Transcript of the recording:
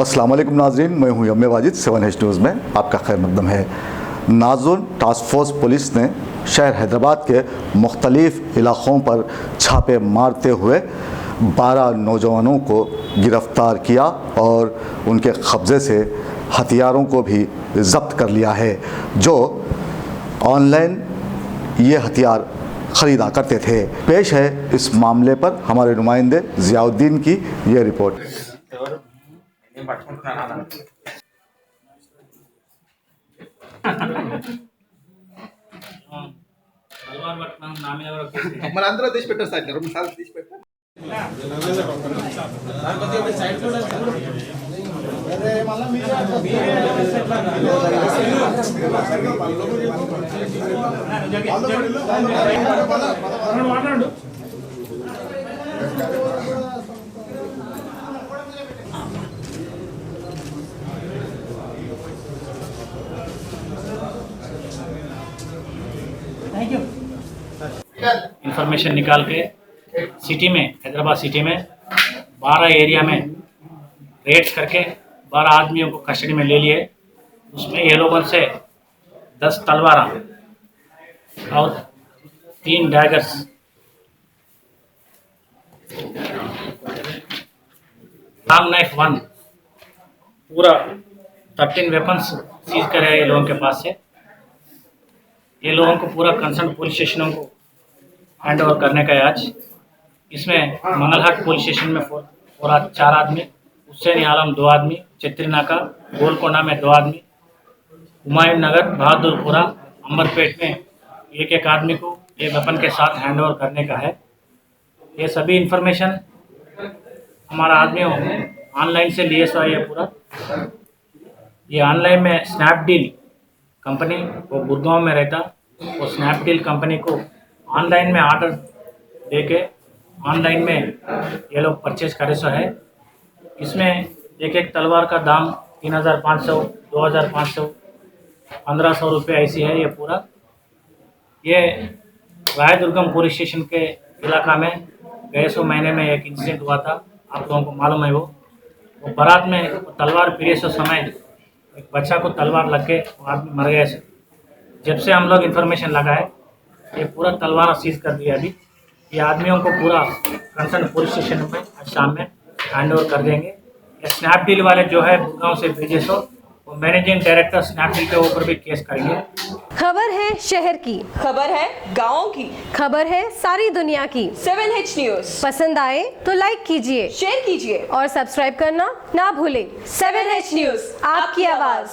अस्सलाम वालेकुम नाज़रीन, मैं हूं यम्मे वाजिद। 7H न्यूज़ में आपका खैर मकदम है। नाज़ुन टास्क फोर्स पुलिस ने शहर हैदराबाद के मुख्तलिफ़ इलाक़ों पर छापे मारते हुए 12 नौजवानों को गिरफ़्तार किया और उनके कब्ज़े से हथियारों को भी ज़ब्त कर लिया है, जो ऑनलाइन ये हथियार ख़रीदा करते थे। पेश है इस मामले पर हमारे नुमाइंदे ज़ियाउद्दीन की ये रिपोर्ट। మనందరూ తీసి పెట్టారు సార్ 2 సార్లు తీసి పెట్టారు थैंक यू। इंफॉर्मेशन निकाल के सिटी में, हैदराबाद सिटी में 12 एरिया में रेड्स करके 12 आदमियों को कस्टडी में ले लिए। उसमें ये लोगों से 10 तलवार और 3 डैगर्स, लॉन्ग नाइफ 1, पूरा 13 वेपन्स सीज करे ये लोगों के पास से। ये लोगों को पूरा कंसर्न पुलिस स्टेशनों को हैंड ओवर करने का है आज। इसमें मंगलहाट पुलिस स्टेशन में 4 आदमी, हुसैन आलम 2 आदमी, चित्रीनाका गोलकोंडा में 2 आदमी, हुमायूं नगर, बहादुरपुरा, अंबरपेट में एक आदमी को ये वेपन के साथ हैंड ओवर करने का है। ये सभी इंफॉर्मेशन हमारा आदमियों ऑनलाइन से लिए सो ये पूरा। ये ऑनलाइन में स्नैपडील कंपनी, वो गुड़गांव में रहता, वो स्नैपडील कंपनी को ऑनलाइन में ऑर्डर दे के ऑनलाइन में ये लोग परचेज करे सो है। इसमें एक तलवार का दाम 3500, 2500, 1500 रुपये ऐसी है ये पूरा। ये रायदुर्गम पुलिस स्टेशन के इलाका में गए सो महीने में एक इंसिडेंट हुआ था, आप लोगों को मालूम है। वो बारात में तलवार फिरे सो समय एक बच्चा को तलवार लग के वो आदमी मर गया। जब से हम लोग इन्फॉर्मेशन लगाए ये पूरा तलवार सीज कर दिया। अभी ये आदमियों को पूरा कंसर्न पुलिस स्टेशन में शाम में हैंड ओवर कर देंगे। ये स्नैपडील वाले जो है गुड़गांव से भेजे सो वो मैनेजिंग डायरेक्टर स्नैपडील के ऊपर भी केस करेंगे। खबर है शहर की, खबर है गाँव की, खबर है सारी दुनिया की। 7H न्यूज़ पसंद आए तो लाइक कीजिए, शेयर कीजिए और सब्सक्राइब करना ना भूलें। 7H न्यूज़, आपकी आवाज।